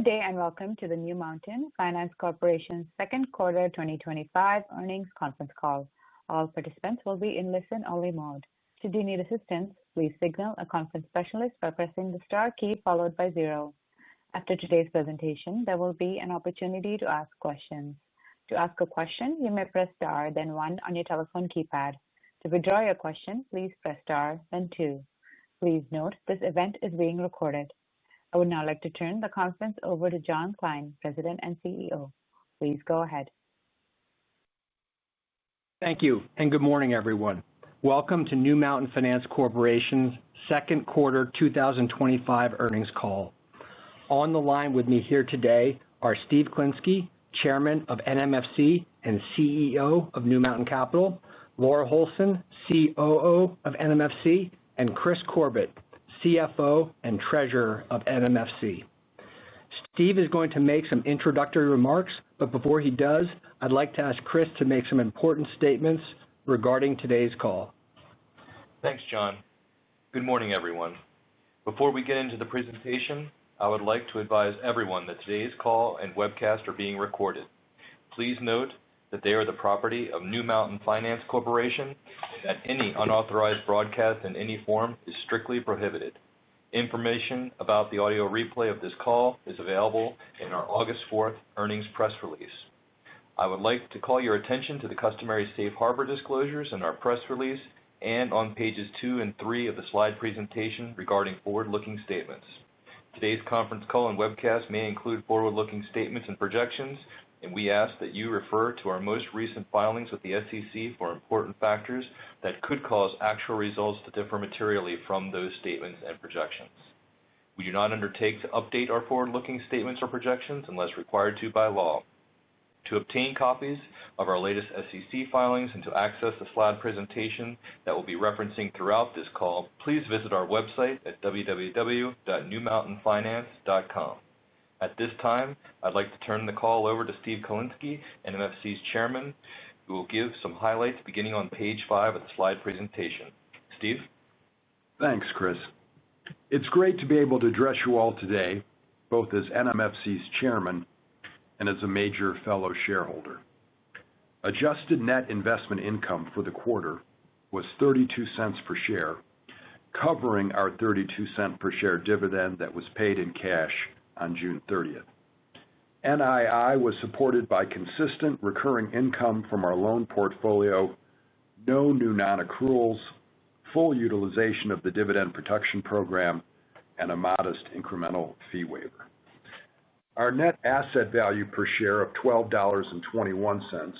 day and welcome to the New Mountain Finance Corporation's second quarter 2025 earnings conference call. All participants will be in listen-only mode. Should you need assistance, please signal a conference specialist by pressing the star key followed by 0. After today's presentation, there will be an opportunity to ask questions. To ask a question, you may press star, then 1 on your telephone keypad. To withdraw your question, please press star, then 2. Please note this event is being recorded. I would now like to turn the conference over to John Kline, President and CEO. Please go ahead. Thank you, and good morning, everyone. Welcome to New Mountain Finance Corporation's second quarter 2025 earnings call. On the line with me here today are Steve Klinsky, Chairman of NMFC and CEO of New Mountain Capital, Laura Holson, COO of NMFC, and Chris Corbett, CFO and Treasurer of NMFC. Steve is going to make some introductory remarks, but before he does, I'd like to ask Chris to make some important statements regarding today's call. Thanks, John. Good morning, everyone. Before we get into the presentation, I would like to advise everyone that today's call and webcast are being recorded. Please note that they are the property of New Mountain Finance Corporation, and that any unauthorized broadcast in any form is strictly prohibited. Information about the audio replay of this call is available in our August 4th earnings press release. I would like to call your attention to the customary safe harbor disclosures in our press release and on pages 2 and 3 of the slide presentation regarding forward-looking statements. Today's conference call and webcast may include forward-looking statements and projections, and we ask that you refer to our most recent filings with the SEC for important factors that could cause actual results to differ materially from those statements and projections. We do not undertake to update our forward-looking statements or projections unless required to by law. To obtain copies of our latest SEC filings and to access the slide presentation that we'll be referencing throughout this call, please visit our website at www.newmountainfinance.com. At this time, I'd like to turn the call over to Steve Klinsky, NMFC's chairman, who will give some highlights beginning on page 5 of the slide presentation. Steve? Thanks, Chris. It's great to be able to address you all today, both as NMFC's chairman and as a major fellow shareholder. Adjusted net investment income for the quarter was 32 cents per share, covering our 32 cent per share dividend that was paid in cash on June 30th. NII was supported by consistent recurring income from our loan portfolio, no new non-accruals, full utilization of the dividend protection program, and a modest incremental fee waiver. Our net asset value per share of $12.21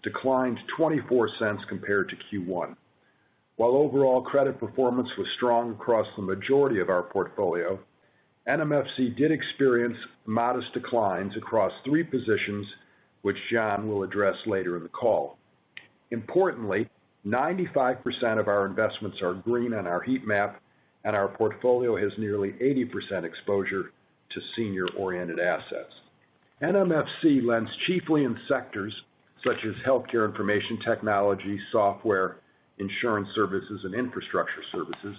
declined 24 cents compared to Q1. While overall credit performance was strong across the majority of our portfolio, NMFC did experience modest declines across 3 positions, which John will address later in the call. Importantly, 95% of our investments are green on our heat map, and our portfolio has nearly 80% exposure to senior-oriented assets. NMFC lends chiefly in sectors such as healthcare information technology, software, insurance services, and infrastructure services,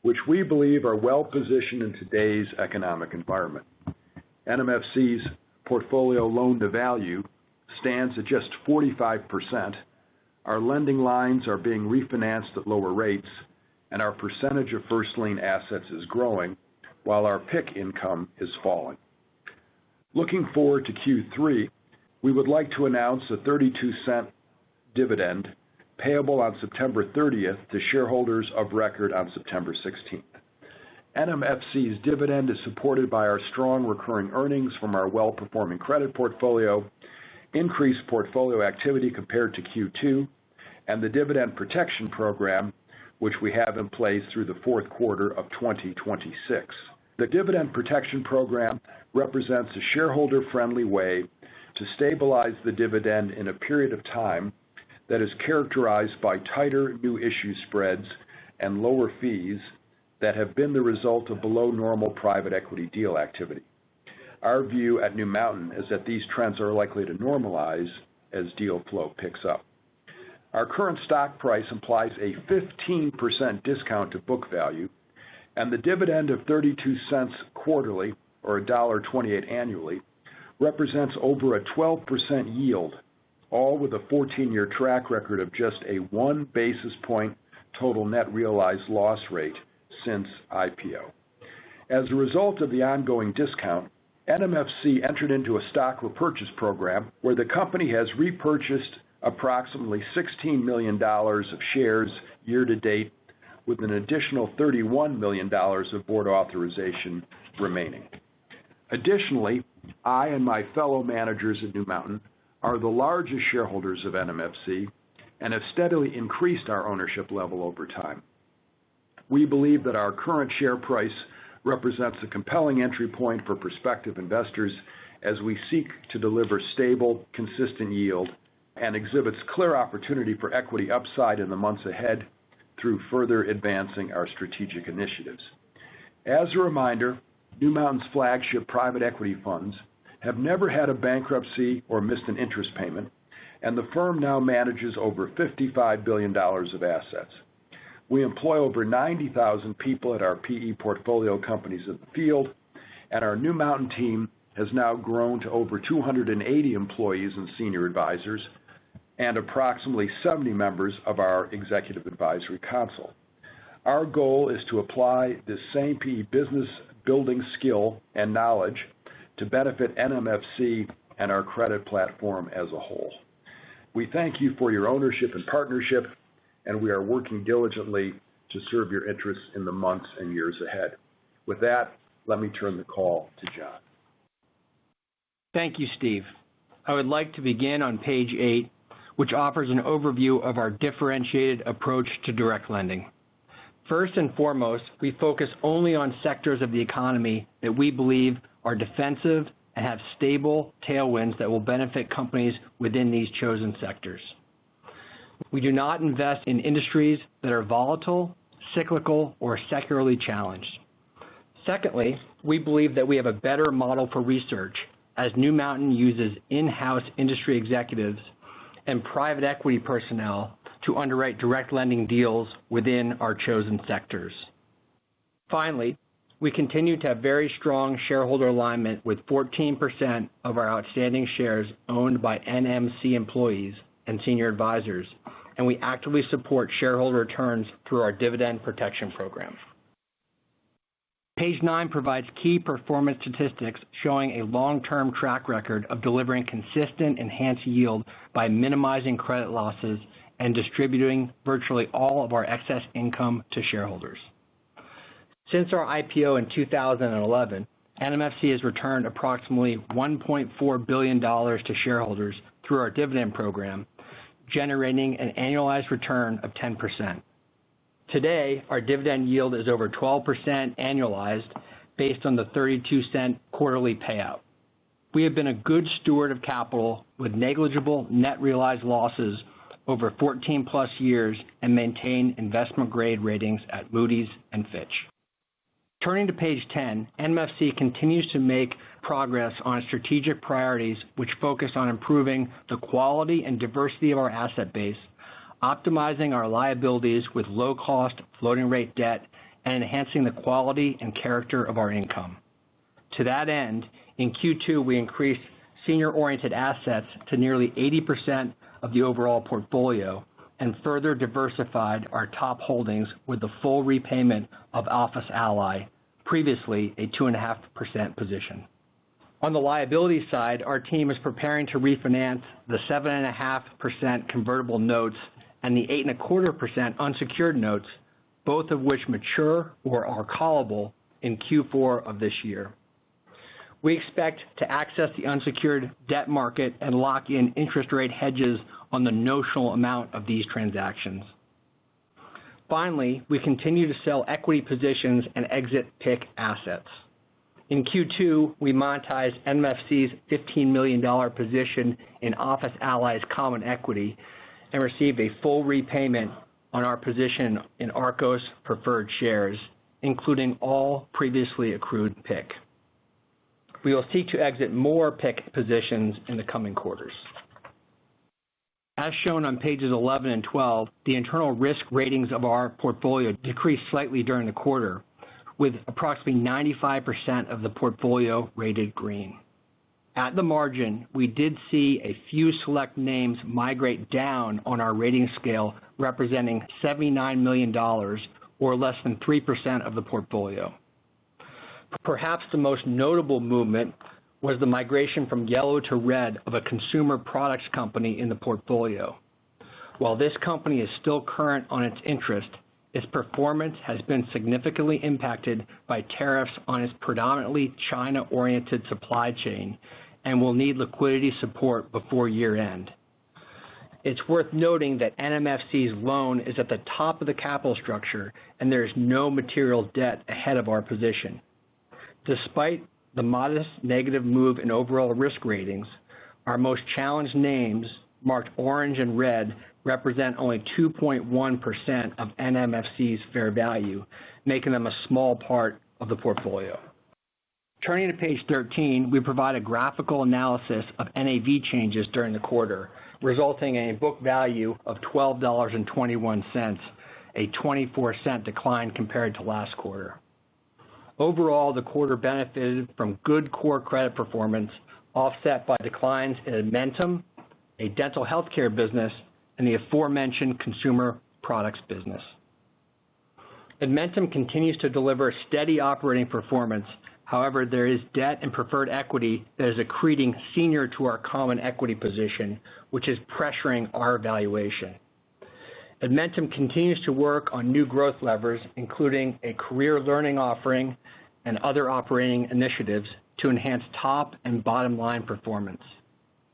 which we believe are well positioned in today's economic environment. NMFC's portfolio loan-to-value stands at just 45%. Our lending lines are being refinanced at lower rates, and our percentage of first lien assets is growing, while our PIK income is falling. Looking forward to Q3, we would like to announce a 32-cent dividend payable on September 30th to shareholders of record on September 16th. NMFC's dividend is supported by our strong recurring earnings from our well-performing credit portfolio, increased portfolio activity compared to Q2, and the dividend protection program, which we have in place through the fourth quarter of 2026. The dividend protection program represents a shareholder-friendly way to stabilize the dividend in a period of time that is characterized by tighter new issue spreads and lower fees that have been the result of below normal private equity deal activity. Our view at New Mountain is that these trends are likely to normalize as deal flow picks up. Our current stock price implies a 15% discount to book value, and the dividend of 32 cents quarterly or $1.28 annually, represents over a 12% yield, all with a 14-year track record of just a 1 basis point total net realized loss rate since IPO. As a result of the ongoing discount, NMFC entered into a stock repurchase program where the company has repurchased approximately $16 million of shares year to date, with an additional $31 million of board authorization remaining. Additionally, I and my fellow managers at New Mountain are the largest shareholders of NMFC and have steadily increased our ownership level over time. We believe that our current share price represents a compelling entry point for prospective investors as we seek to deliver stable, consistent yield and exhibits clear opportunity for equity upside in the months ahead through further advancing our strategic initiatives. As a reminder, New Mountain's flagship private equity funds have never had a bankruptcy or missed an interest payment, and the firm now manages over $55 billion of assets. We employ over 90,000 people at our PE portfolio companies in the field, and our New Mountain team has now grown to over 280 employees and senior advisors, and approximately 70 members of our Executive Advisory Council. Our goal is to apply this same PE business building skill and knowledge to benefit NMFC and our credit platform as a whole. We thank you for your ownership and partnership, and we are working diligently to serve your interests in the months and years ahead. With that, let me turn the call to John. Thank you, Steve. I would like to begin on page 8, which offers an overview of our differentiated approach to direct lending. First and foremost, we focus only on sectors of the economy that we believe are defensive and have stable tailwinds that will benefit companies within these chosen sectors. We do not invest in industries that are volatile, cyclical, or secularly challenged. Secondly, we believe that we have a better model for research, as New Mountain uses in-house industry executives and private equity personnel to underwrite direct lending deals within our chosen sectors. Finally, we continue to have very strong shareholder alignment, with 14% of our outstanding shares owned by NMC employees and senior advisors, and we actively support shareholder returns through our dividend protection program. Page 9 provides key performance statistics showing a long-term track record of delivering consistent enhanced yield by minimizing credit losses and distributing virtually all of our excess income to shareholders. Since our IPO in 2011, NMFC has returned approximately $1.4 billion to shareholders through our dividend program, generating an annualized return of 10%. Today, our dividend yield is over 12% annualized based on the 32-cent quarterly payout. We have been a good steward of capital with negligible net realized losses over 14 plus years and maintain investment grade ratings at Moody's and Fitch. Turning to page 10, NMFC continues to make progress on strategic priorities which focus on improving the quality and diversity of our asset base, optimizing our liabilities with low-cost floating rate debt, and enhancing the quality and character of our income. To that end, in Q2, we increased senior-oriented assets to nearly 80% of the overall portfolio and further diversified our top holdings with the full repayment of Office Ally, previously a 2.5% position. On the liability side, our team is preparing to refinance the 7.5% convertible notes and the 8.25% unsecured notes, both of which mature or are callable in Q4 of this year. We expect to access the unsecured debt market and lock in interest rate hedges on the notional amount of these transactions. Finally, we continue to sell equity positions and exit PIK assets. In Q2, we monetized NMFC's $15 million position in Office Ally's common equity and received a full repayment on our position in Arcos preferred shares, including all previously accrued PIK. We will seek to exit more PIK positions in the coming quarters. As shown on pages 11 and 12, the internal risk ratings of our portfolio decreased slightly during the quarter, with approximately 95% of the portfolio rated green. At the margin, we did see a few select names migrate down on our rating scale, representing $79 million, or less than 3% of the portfolio. Perhaps the most notable movement was the migration from yellow to red of a consumer products company in the portfolio. While this company is still current on its interest, its performance has been significantly impacted by tariffs on its predominantly China-oriented supply chain and will need liquidity support before year-end. It's worth noting that NMFC's loan is at the top of the capital structure and there is no material debt ahead of our position. Despite the modest negative move in overall risk ratings, our most challenged names, marked orange and red, represent only 2.1% of NMFC's fair value, making them a small part of the portfolio. Turning to page 13, we provide a graphical analysis of NAV changes during the quarter, resulting in a book value of $12.21, a 24-cent decline compared to last quarter. Overall, the quarter benefited from good core credit performance, offset by declines in Edmentum, a dental healthcare business, and the aforementioned consumer products business. Edmentum continues to deliver steady operating performance. However, there is debt and preferred equity that is accreting senior to our common equity position, which is pressuring our valuation. Edmentum continues to work on new growth levers, including a career learning offering and other operating initiatives to enhance top and bottom line performance.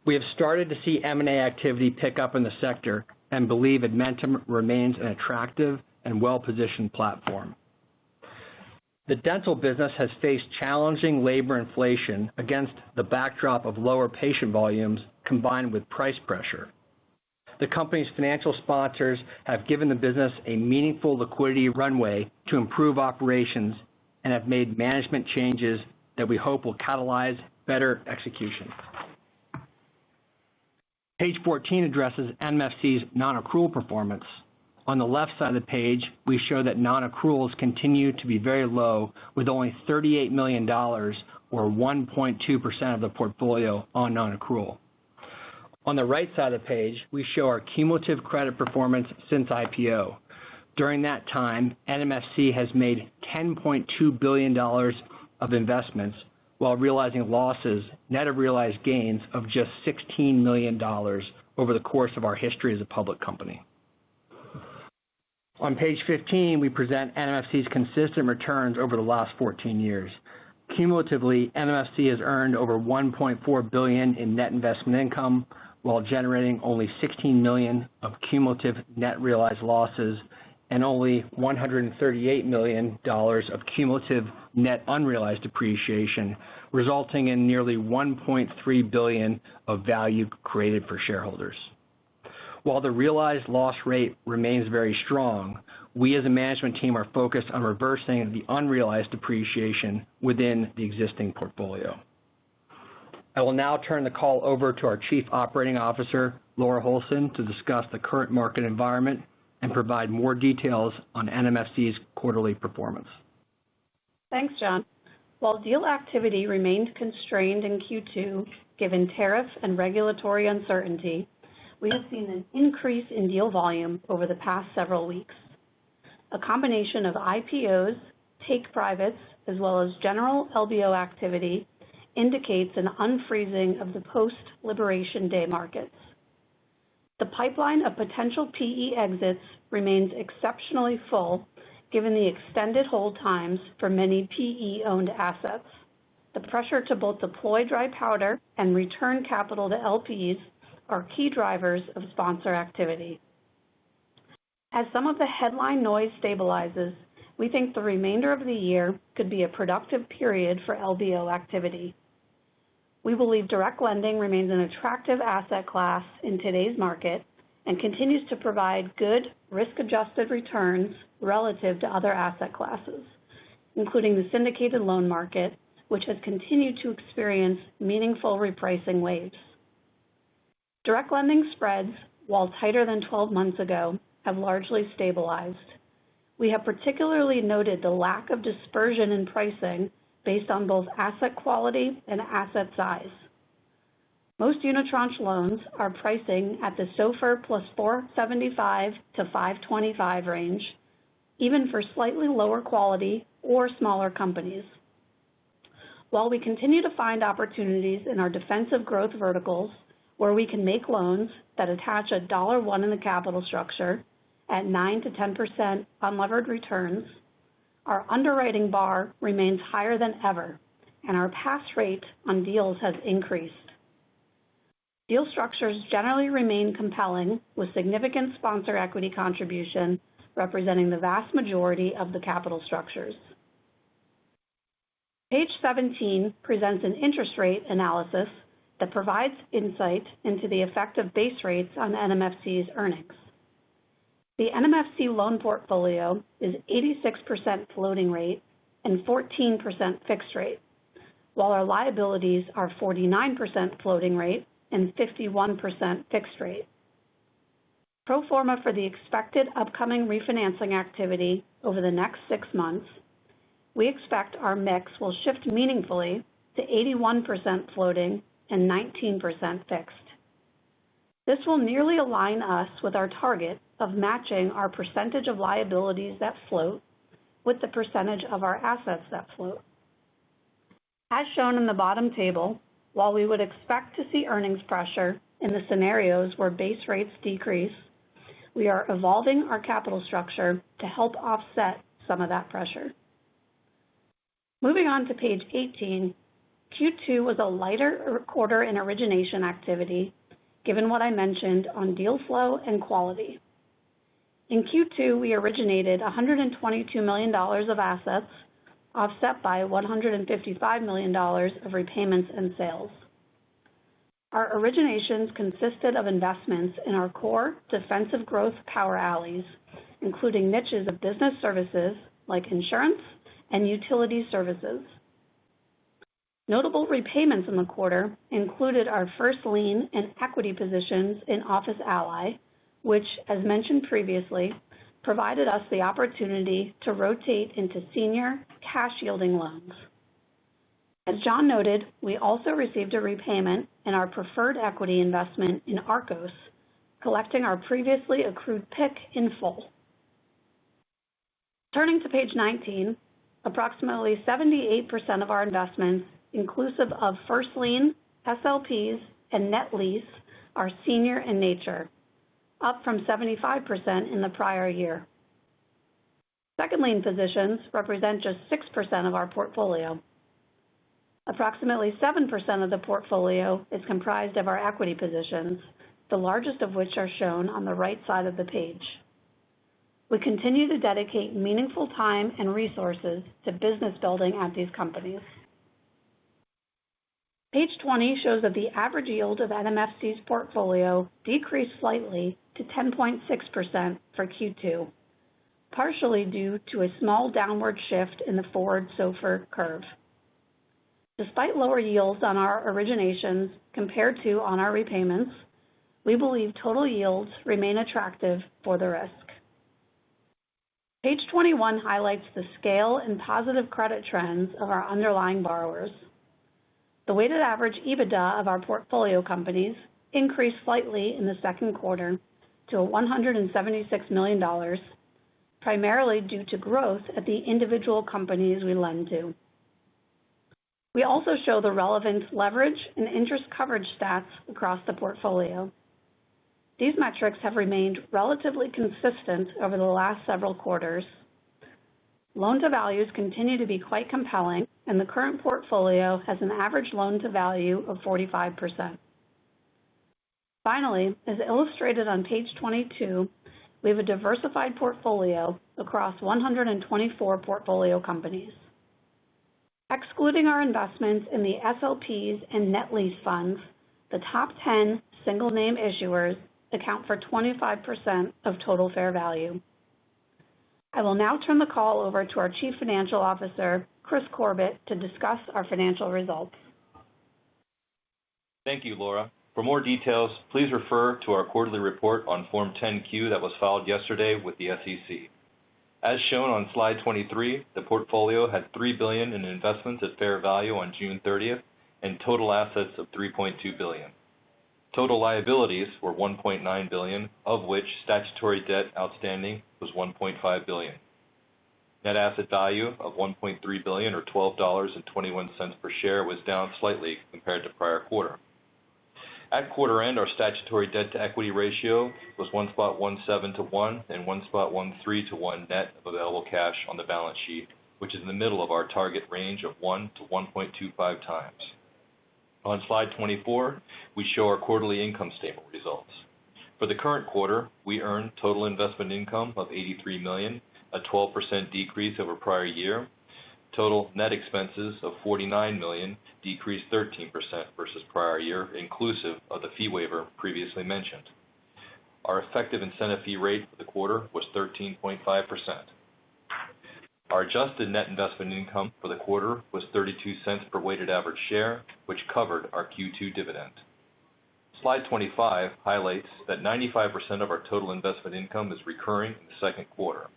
We have started to see M&A activity pick up in the sector and believe Edmentum remains an attractive and well-positioned platform. The dental business has faced challenging labor inflation against the backdrop of lower patient volumes combined with price pressure. The company's financial sponsors have given the business a meaningful liquidity runway to improve operations and have made management changes that we hope will catalyze better execution. Page 14 addresses NMFC's non-accrual performance. On the left side of the page, we show that non-accruals continue to be very low, with only $38 million, or 1.2% of the portfolio on non-accrual. On the right side of the page, we show our cumulative credit performance since IPO. During that time, NMFC has made $10.2 billion of investments while realizing losses, net of realized gains, of just $16 million over the course of our history as a public company. On page 15, we present NMFC's consistent returns over the last 14 years. Cumulatively, NMFC has earned over $1.4 billion in net investment income while generating only $16 million of cumulative net realized losses and only $138 million of cumulative net unrealized appreciation, resulting in nearly $1.3 billion of value created for shareholders. While the realized loss rate remains very strong, we as a management team are focused on reversing the unrealized appreciation within the existing portfolio. I will now turn the call over to our Chief Operating Officer, Laura Holson, to discuss the current market environment and provide more details on NMFC's quarterly performance. Thanks, John. While deal activity remained constrained in Q2, given tariff and regulatory uncertainty, we have seen an increase in deal volume over the past several weeks. A combination of IPOs, take privates, as well as general LBO activity indicates an unfreezing of the post-Liberation Day markets. The pipeline of potential PE exits remains exceptionally full given the extended hold times for many PE-owned assets. The pressure to both deploy dry powder and return capital to LPs are key drivers of sponsor activity. As some of the headline noise stabilizes, we think the remainder of the year could be a productive period for LBO activity. We believe direct lending remains an attractive asset class in today's market and continues to provide good risk-adjusted returns relative to other asset classes, including the syndicated loan market, which has continued to experience meaningful repricing waves. Direct lending spreads, while tighter than 12 months ago, have largely stabilized. we have particularly noted the lack of dispersion in pricing based on both asset quality and asset size. Most unitranche loans are pricing at the SOFR plus 475 to 525 range, even for slightly lower quality or smaller companies. While we continue to find opportunities in our defensive growth verticals where we can make loans that attach $1 in the capital structure at 9 to 10% unlevered returns, our underwriting bar remains higher than ever, and our pass rate on deals has increased. Deal structures generally remain compelling, with significant sponsor equity contribution representing the vast majority of the capital structures. Page 17 presents an interest rate analysis that provides insight into the effect of base rates on NMFC's earnings. The NMFC loan portfolio is 86% floating rate and 14% fixed rate, while our liabilities are 49% floating rate and 51% fixed rate. Pro forma for the expected upcoming refinancing activity over the next 6 months, we expect our mix will shift meaningfully to 81% floating and 19% fixed. This will nearly align us with our target of matching our percentage of liabilities that float with the percentage of our assets that float. As shown in the bottom table, while we would expect to see earnings pressure in the scenarios where base rates decrease, we are evolving our capital structure to help offset some of that pressure. Moving on to page 18, Q2 was a lighter quarter in origination activity, given what I mentioned on deal flow and quality. In Q2, we originated $122 million of assets, offset by $155 million of repayments and sales. Our originations consisted of investments in our core defensive growth power alleys, including niches of business services like insurance and utility services. Notable repayments in the quarter included our first lien and equity positions in Office Ally, which, as mentioned previously, provided us the opportunity to rotate into senior cash-yielding loans. As John noted, we also received a repayment in our preferred equity investment in Arcos, collecting our previously accrued PIK in full. Turning to page 19, approximately 78% of our investments, inclusive of first lien, SLPs, and net lease, are senior in nature, up from 75% in the prior year. Second lien positions represent just 6% of our portfolio. Approximately 7% of the portfolio is comprised of our equity positions, the largest of which are shown on the right side of the page. We continue to dedicate meaningful time and resources to business building at these companies. Page 20 shows that the average yield of NMFC's portfolio decreased slightly to 10.6% for Q2, partially due to a small downward shift in the forward SOFR curve. Despite lower yields on our originations compared to on our repayments, we believe total yields remain attractive for the risk. Page 21 highlights the scale and positive credit trends of our underlying borrowers. The weighted average EBITDA of our portfolio companies increased slightly in the second quarter to $176 million, primarily due to growth at the individual companies we lend to. We also show the relevant leverage and interest coverage stats across the portfolio. These metrics have remained relatively consistent over the last several quarters. Loan-to-values continue to be quite compelling, and the current portfolio has an average loan-to-value of 45%. Finally, as illustrated on page 22, we have a diversified portfolio across 124 portfolio companies. Excluding our investments in the SLPs and net lease funds, the top 10 single-name issuers account for 25% of total fair value. I will now turn the call over to our Chief Financial Officer, Chris Corbett, to discuss our financial results. Thank you, Laura. For more details, please refer to our quarterly report on Form 10-Q that was filed yesterday with the SEC. As shown on slide 23, the portfolio had $3 billion in investments at fair value on June 30th and total assets of $3.2 billion. Total liabilities were $1.9 billion, of which statutory debt outstanding was $1.5 billion. Net asset value of $1.3 billion or $12.21 per share was down slightly compared to prior quarter. At quarter end, our statutory debt to equity ratio was 1.17 to 1 and 1.13 to 1 net of available cash on the balance sheet, which is in the middle of our target range of 1 to 1.25 times. On slide 24, we show our quarterly income statement results. For the current quarter, we earned total investment income of $83 million, a 12% decrease over prior year. Total net expenses of $49 million decreased 13% versus prior year, inclusive of the fee waiver previously mentioned. Our effective incentive fee rate for the quarter was 13.5%. Our adjusted net investment income for the quarter was 32 cents per weighted average share, which covered our Q2 dividend. Slide 25 highlights that 95% of our total investment income is recurring in the second quarter.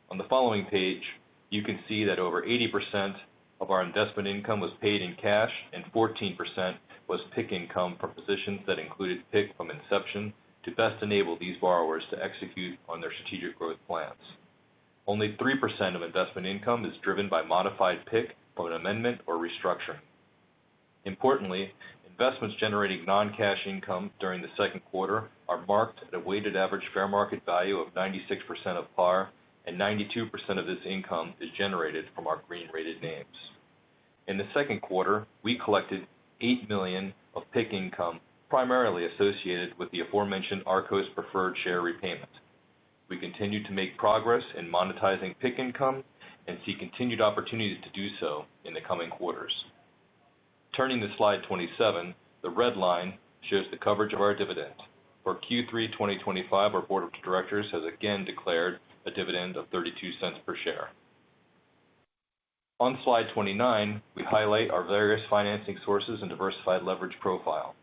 On the following page, you can see that over 80% of our investment income was paid in cash and 14% was PIK income from positions that included PIK from inception to best enable these borrowers to execute on their strategic growth plans. Only 3% of investment income is driven by modified PIK from an amendment or restructuring. Importantly, investments generating non-cash income during the second quarter are marked at a weighted average fair market value of 96% of par, and 92% of this income is generated from our green-rated names. In the second quarter, we collected $8 million of PIK income, primarily associated with the aforementioned Arcos preferred share repayment. We continue to make progress in monetizing PIK income and see continued opportunities to do so in the coming quarters. Turning to slide 27, the red line shows the coverage of our dividend. For Q3 2025, our Board of Directors has again declared a dividend of 32 cents per share. On slide 29, we highlight our various financing sources and diversified leverage profile.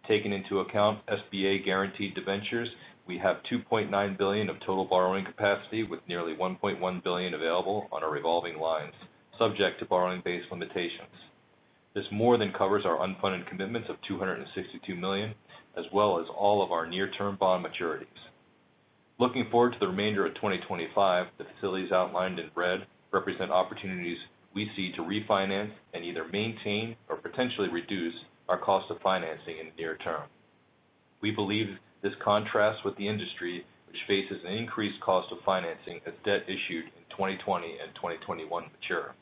Taking into account SBA guaranteed debentures, we have $2.9 billion of total borrowing capacity with nearly $1.1 billion available on our revolving lines, subject to borrowing base limitations. This more than covers our unfunded commitments of $262 million, as well as all of our near-term bond maturities. Looking forward to the remainder of 2025, the facilities outlined in red represent opportunities we see to refinance and either maintain or potentially reduce our cost of financing in the near term. We believe this contrasts with the industry, which faces an increased cost of financing as debt issued in 2020 and 2021 mature.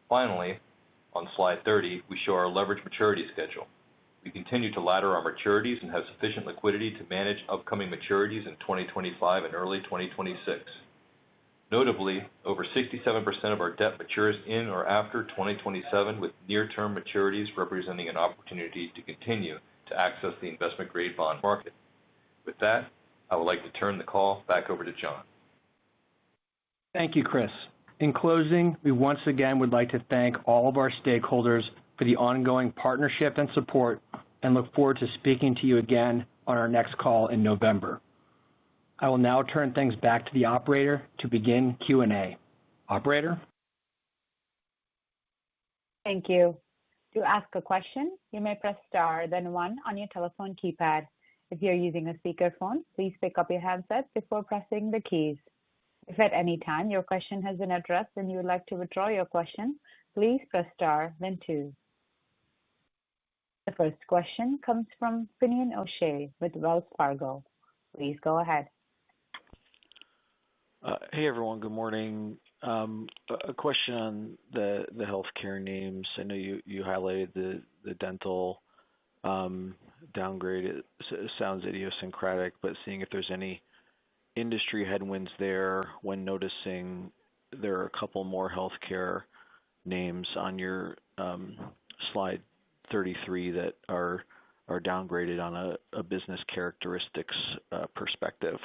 Finally, on slide 30, we show our leverage maturity schedule. We continue to ladder our maturities and have sufficient liquidity to manage upcoming maturities in 2025 and early 2026. Notably, over 67% of our debt matures in or after 2027, with near-term maturities representing an opportunity to continue to access the investment-grade bond market. With that, I would like to turn the call back over to John. Thank you, Chris. In closing, we once again would like to thank all of our stakeholders for the ongoing partnership and support, and look forward to speaking to you again on our next call in November. I will now turn things back to the operator to begin Q&A. Operator? Thank you. To ask a question, you may press star, then one on your telephone keypad. If you're using a speakerphone, please pick up your handset before pressing the keys. If at any time your question has been addressed and you would like to withdraw your question, please press star, then two. The first question comes from Finian O'Shea with Wells Fargo. Please go ahead. Hey everyone, good morning. A question on the healthcare names. I know you highlighted the dental downgrade. It sounds idiosyncratic, but seeing if there's any industry headwinds there when noticing there are a couple more healthcare names on your slide 33 that are downgraded on a business characteristics perspective.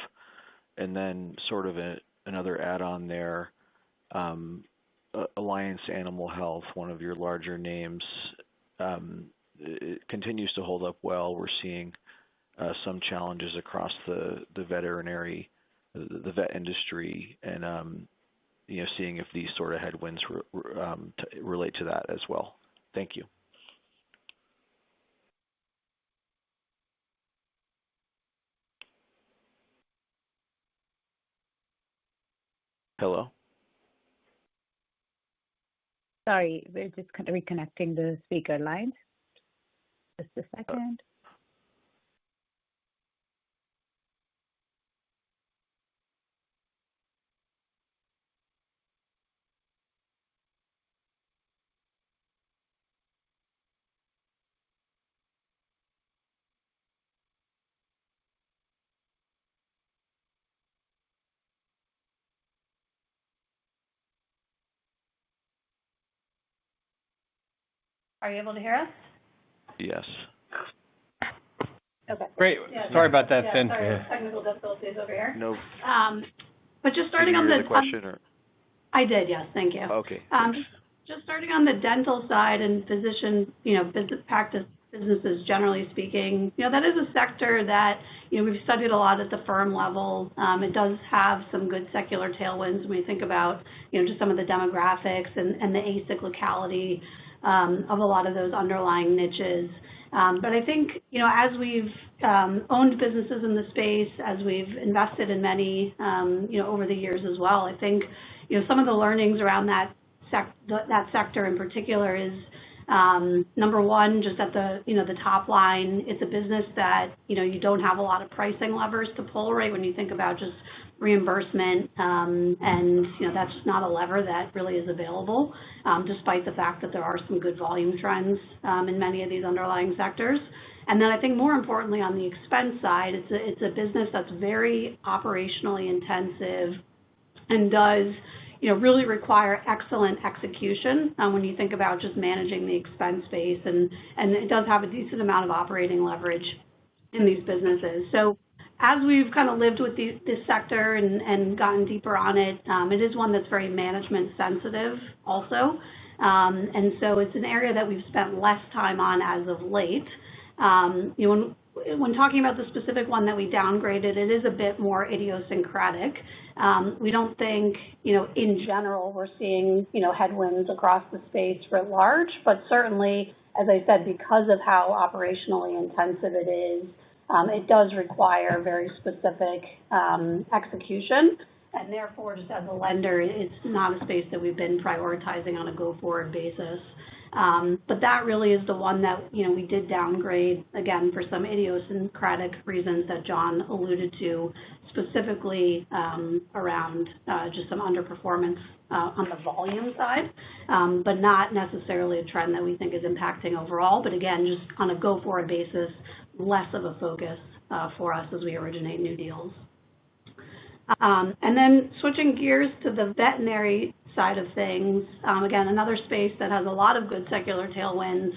And then sort of another add-on there, Alliance Animal Health, one of your larger names, it continues to hold up well. We're seeing some challenges across the veterinary the vet industry and seeing if these sort of headwinds relate to that as well. Thank you. Hello? Sorry, we're just kind of reconnecting the speaker lines. Just a second. Are you able to hear us? Yes. Okay. Great. Yeah, Sorry about that, yeah, Finn. sorry, technical difficulties over here. No. But just starting Did on you hear the question or? I did, yes, thank you. Okay. Just starting on the dental side and physician, business practice businesses, generally speaking, that is a sector that, we've studied a lot at the firm level. It does have some good secular tailwinds when we think about, just some of the demographics and the acyclicality of a lot of those underlying niches. But I think, as we've owned businesses in the space, as we've invested in many, over the years as well, I think, some of the learnings around that sector in particular is, number one, just at the top line, it's a business that, you don't have a lot of pricing levers to pull, right? When you think about just reimbursement, and, that's just not a lever that really is available, despite the fact that there are some good volume trends in many of these underlying sectors. And then I think more importantly on the expense side, it's a business that's very operationally intensive and does, really require excellent execution when you think about just managing the expense base, and it does have a decent amount of operating leverage in these businesses. So as we've kind of lived with this sector and gotten deeper on it, it is one that's very management sensitive also. And so it's an area that we've spent less time on as of late. When talking about the specific one that we downgraded, it is a bit more idiosyncratic. We don't think, in general, we're seeing, headwinds across the space writ large, but certainly, as I said, because of how operationally intensive it is, it does require very specific execution. And therefore, just as a lender, it's not a space that we've been prioritizing on a go-forward basis. But that really is the one that, we did downgrade, again, for some idiosyncratic reasons that John alluded to, specifically around just some underperformance on the volume side, but not necessarily a trend that we think is impacting overall. But again, just on a go-forward basis, less of a focus for us as we originate new deals. And then switching gears to the veterinary side of things, again, another space that has a lot of good secular tailwinds,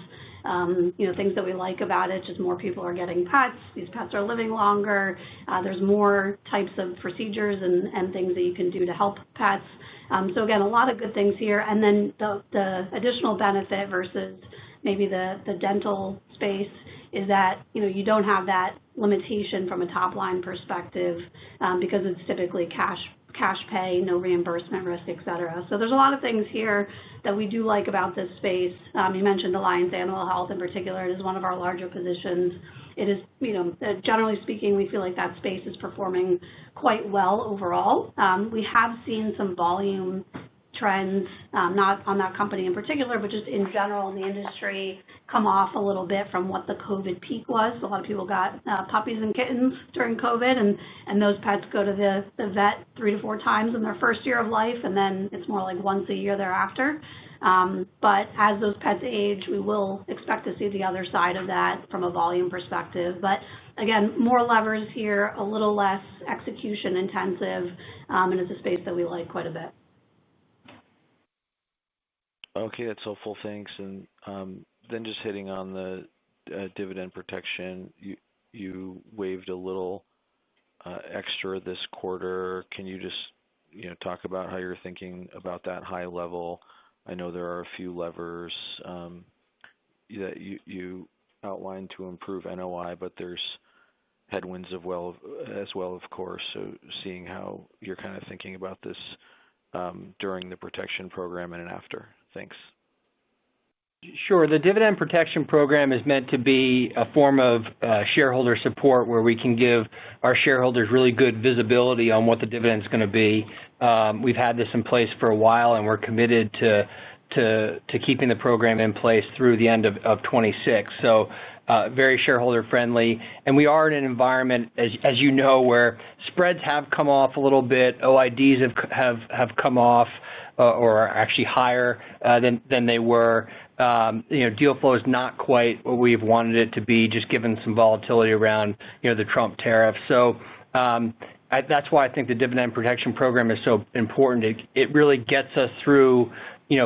things that we like about it, just more people are getting pets, these pets are living longer, there's more types of procedures and things that you can do to help pets. So again, a lot of good things here. And then the additional benefit versus maybe the dental space is that, you don't have that limitation from a top line perspective because it's typically cash pay, no reimbursement risk, et cetera. So there's a lot of things here that we do like about this space. You mentioned Alliance Animal Health in particular. It is one of our larger positions. It is, generally speaking, we feel like that space is performing quite well overall. We have seen some volume trends, not on that company in particular, but just in general in the industry, come off a little bit from what the COVID peak was. A lot of people got puppies and kittens during COVID, and those pets go to the vet 3 to 4 times in their first year of life, and then it's more like once a year thereafter. But as those pets age, we will expect to see the other side of that from a volume perspective. But again, more levers here, a little less execution intensive, and it's a space that we like quite a bit. Okay, that's helpful. Thanks. And then just hitting on the dividend protection, you waived a little extra this quarter. Can you just talk about how you're thinking about that high level? I know there are a few levers that you outlined to improve NOI, but there's headwinds as well, of course. So seeing how you're kind of thinking about this during the protection program and after. Thanks. Sure. The dividend protection program is meant to be a form of shareholder support where we can give our shareholders really good visibility on what the dividend is going to be. We've had this in place for a while, and we're committed to keeping the program in place through the end of 26. So very shareholder friendly. And we are in an environment, as you know, where spreads have come off a little bit, OIDs have come off or are actually higher than they were. Deal flow is not quite what we've wanted it to be, just given some volatility around, the Trump tariffs. So that's why I think the dividend protection program is so important. It really gets us through,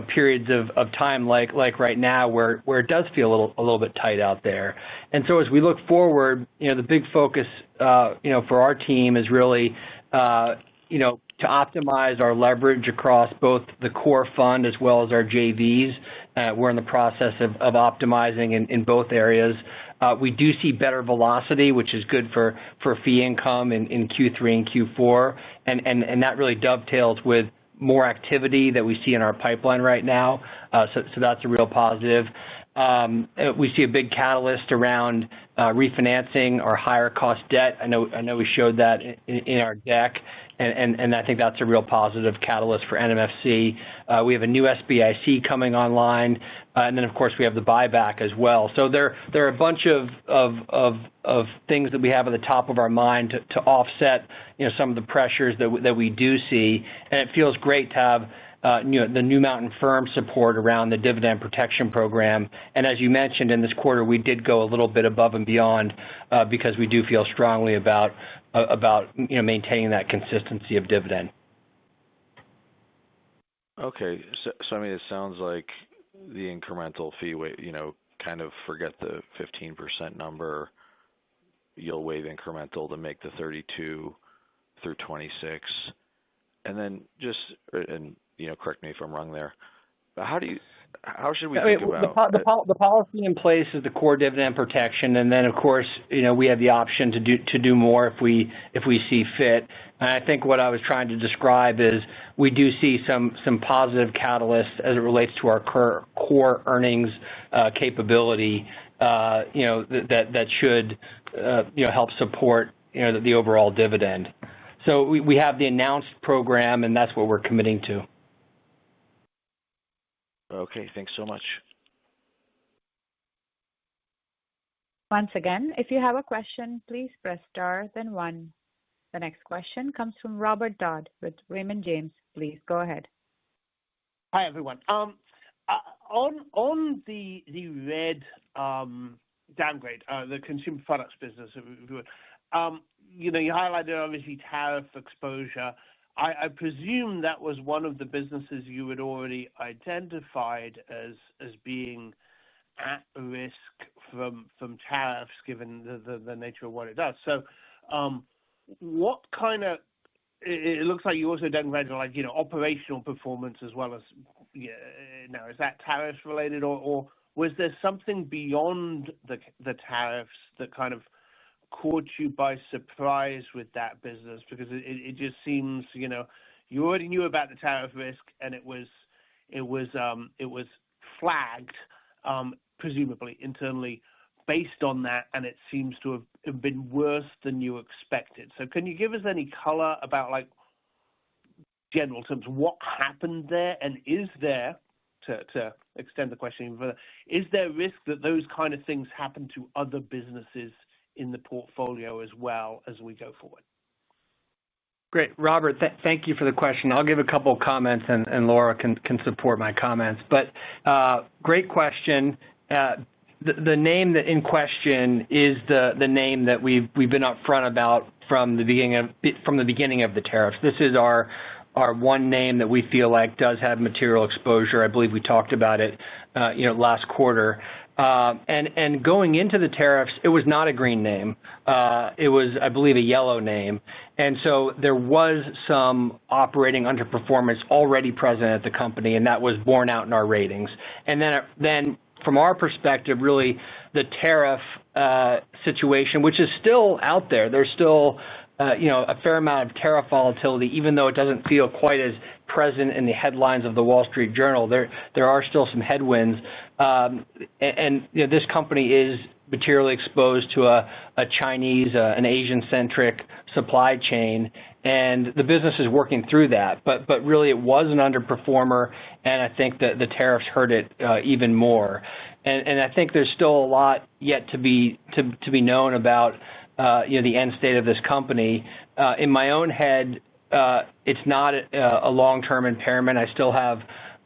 periods of time like right now where it does feel a little bit tight out there. And so as we look forward, the big focus, for our team is really, to optimize our leverage across both the core fund as well as our JVs. We're in the process of optimizing in both areas. We do see better velocity, which is good for fee income in Q3 and Q4, and that really dovetails with more activity that we see in our pipeline right now. So that's a real positive. We see a big catalyst around refinancing our higher cost debt. I know we showed that in our deck, and I think that's a real positive catalyst for NMFC. We have a new SBIC coming online, and then of course we have the buyback as well. So there are a bunch of things that we have at the top of our mind to offset some of the pressures that we do see, and it feels great to have the New Mountain firm support around the dividend protection program. And as you mentioned, in this quarter, we did go a little bit above and beyond because we do feel strongly about maintaining that consistency of dividend. Okay, so I mean, it sounds like the incremental fee, kind of forget the 15% number. You'll waive incremental to make the 32 through 26, and then correct me if I'm wrong there. But how should we think about the policy in place is the core dividend protection, and then of course we have the option to do more if we see fit. And I think what I was trying to describe is we do see some positive catalysts as it relates to our core earnings capability. That should help support the overall dividend. So we have the announced program, and that's what we're committing to. Okay, thanks so much. Once again, if you have a question, please press star, then one. The next question comes from Robert Dodd with Raymond James. Please go ahead. Hi, everyone. On the red downgrade, the consumer products business, you highlighted obviously tariff exposure. I presume that was one of the businesses you had already identified as being at risk from tariffs, given the nature of what it does. So, what kind of? It looks like you also downgraded operational performance as well as now. Is that tariffs related, or was there something beyond the tariffs that kind of caught you by surprise with that business? Because it just seems you already knew about the tariff risk, and it was flagged presumably internally based on that, and it seems to have been worse than you expected. So can you give us any color about general terms what happened there, and is there, to extend the question even further, is there risk that those kind of things happen to other businesses in the portfolio as well as we go forward? Great, Robert. Thank you for the question. I'll give a couple of comments, and Laura can support my comments. But great question. The name that in question is the name that we've been upfront about from the beginning of the tariffs. This is our one name that we feel like does have material exposure. I believe we talked about it last quarter. And going into the tariffs, it was not a green name. It was, I believe, a yellow name. And so there was some operating underperformance already present at the company, and that was borne out in our ratings. And then from our perspective, really, the tariff situation, which is still out there. There's still a fair amount of tariff volatility, even though it doesn't feel quite as present in the headlines of the Wall Street Journal. There are still some headwinds, and this company is materially exposed to a Chinese, an Asian-centric supply chain, and the business is working through that. But really, it was an underperformer, and I think that the tariffs hurt it even more. And I think there's still a lot yet to be known about the end state of this company. In my own head, it's not a long-term impairment. I still have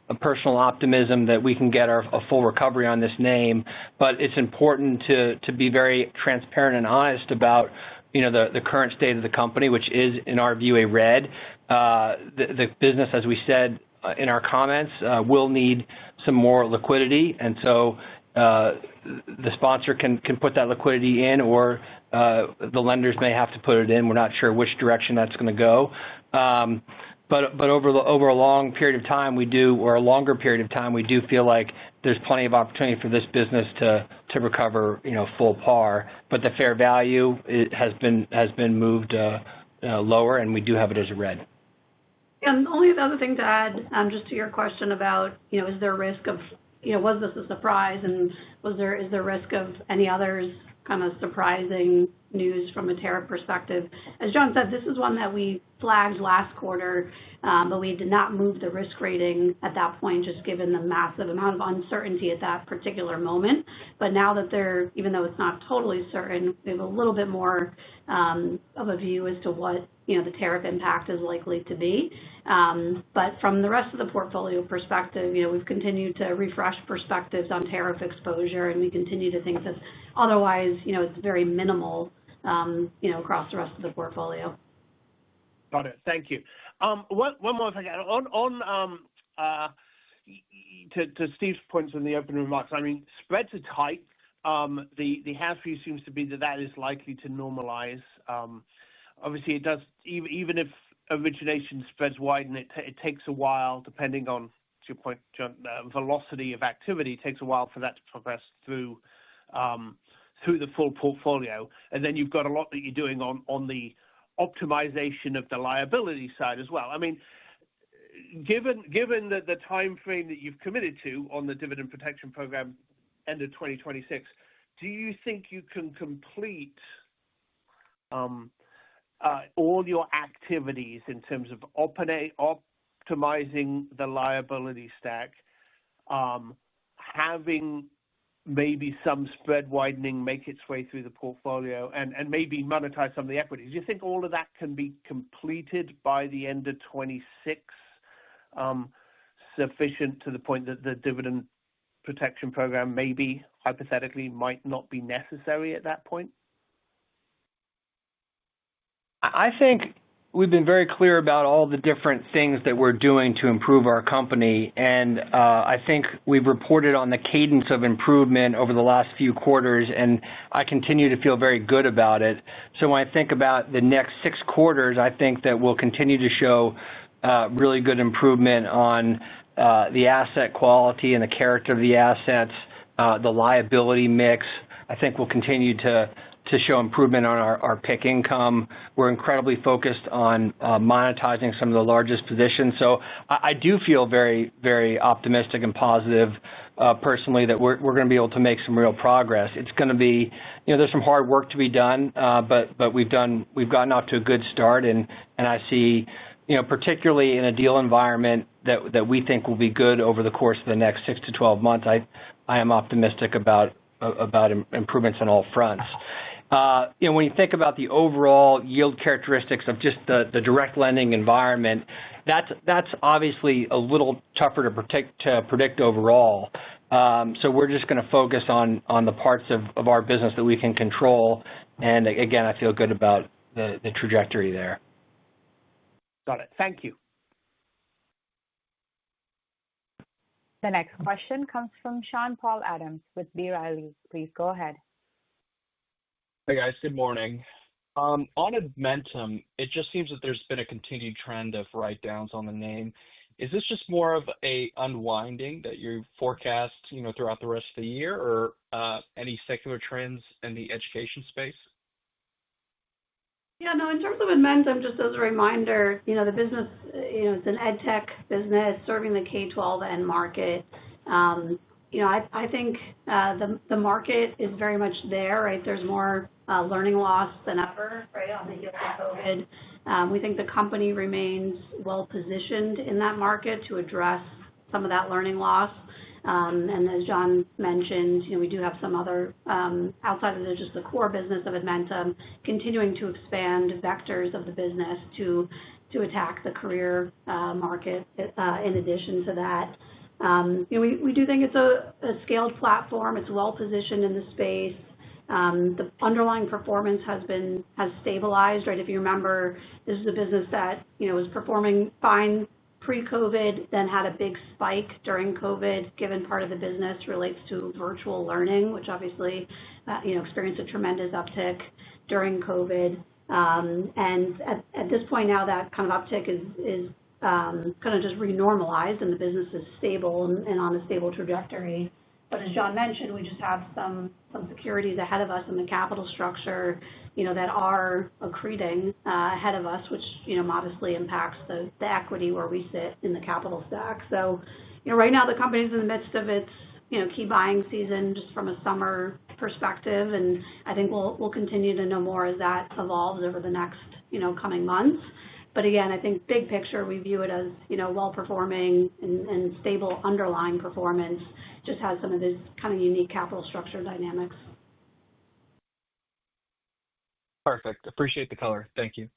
a personal optimism that we can get a full recovery on this name, but it's important to be very transparent and honest about the current state of the company, which is, in our view, a red. The business, as we said in our comments, will need some more liquidity, and so the sponsor can put that liquidity in, or the lenders may have to put it in. We're not sure which direction that's going to go. But over a long period of time, or a longer period of time, we do feel like there's plenty of opportunity for this business to recover, full par. But the fair value has been moved lower, and we do have it as a red. And only the other thing to add, just to your question about, is there a risk of, was this a surprise, and is there risk of any others kind of surprising news from a tariff perspective? As John said, this is one that we flagged last quarter, but we did not move the risk rating at that point, just given the massive amount of uncertainty at that particular moment. But now that even though it's not totally certain, we have a little bit more of a view as to what the tariff impact is likely to be. But from the rest of the portfolio perspective, we've continued to refresh perspectives on tariff exposure, and we continue to think that otherwise, it's very minimal, across the rest of the portfolio. Got it. Thank you. One more thing to Steve's points in the opening remarks. I mean, spreads are tight. The house view seems to be that is likely to normalize. Obviously, it does. Even if origination spreads widen, it takes a while, depending on, to your point, John, velocity of activity. It takes a while for that to progress through the full portfolio, and then you've got a lot that you're doing on the optimization of the liability side as well. I mean, given the time frame that you've committed to on the dividend protection program, end of 2026, do you think you can complete all your activities in terms of optimizing the liability stack, having maybe some spread widening make its way through the portfolio, and maybe monetize some of the equities? Do you think all of that can be completed by the end of 26, sufficient to the point that the dividend protection program maybe, hypothetically, might not be necessary at that point? I think we've been very clear about all the different things that we're doing to improve our company, and I think we've reported on the cadence of improvement over the last few quarters, and I continue to feel very good about it. So when I think about the next 6 quarters, I think that we'll continue to show really good improvement on the asset quality and the character of the assets, the liability mix. I think we'll continue to show improvement on our PIK income. We're incredibly focused on monetizing some of the largest positions. So I do feel very, very optimistic and positive personally that we're going to be able to make some real progress. It's going to be, there's some hard work to be done, but we've gotten off to a good start, and I see, particularly in a deal environment that we think will be good over the course of the next 6 to 12 months. I am optimistic about improvements on all fronts. When you think about the overall yield characteristics of just the direct lending environment, that's obviously a little tougher to predict overall. So we're just going to focus on the parts of our business that we can control. And again, I feel good about the trajectory there. Got it. Thank you. The next question comes from Sean Paul Adams with B. Riley. Please go ahead. Hey guys, good morning. On Admentum, it just seems that there's been a continued trend of write-downs on the name. Is this just more of a unwinding that you forecast, throughout the rest of the year, or any secular trends in the education space? Yeah, no, in terms of Edmentum, just as a reminder, the business, it's an ed tech business serving the K-12 end market. I think the market is very much there, right? There's more learning loss than ever, right, on the heels of COVID. We think the company remains well positioned in that market to address some of that learning loss. And as John mentioned, we do have some other, outside of just the core business of Edmentum, continuing to expand vectors of the business to attack the career market in addition to that. We do think it's a scaled platform. It's well positioned in the space. The underlying performance has stabilized, right? If you remember, this is a business that, was performing fine pre-COVID, then had a big spike during COVID, given part of the business relates to virtual learning, which obviously, experienced a tremendous uptick during COVID. And at this point now, that kind of uptick is kind of just renormalized, and the business is stable and on a stable trajectory. But as John mentioned, we just have some securities ahead of us in the capital structure, that are accreting ahead of us, which, modestly impacts the equity where we sit in the capital stack. So, right now the company's in the midst of its, key buying season just from a summer perspective. And I think we'll continue to know more as that evolves over the next, coming months. But again, I think big picture, we view it as, well-performing and stable underlying performance, just has some of these kind of unique capital structure dynamics. Perfect. Appreciate the color. Thank you.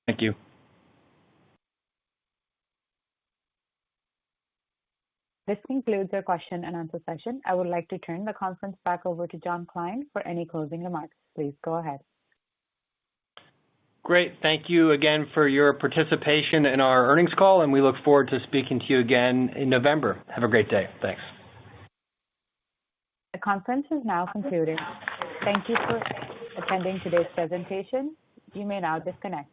Thank you. This concludes our question and answer session. I would like to turn the conference back over to John Klein for any closing remarks. Please go ahead. Great. Thank you again for your participation in our earnings call, and we look forward to speaking to you again in November. Have a great day. Thanks. The conference is now concluded. Thank you for attending today's presentation. You may now disconnect.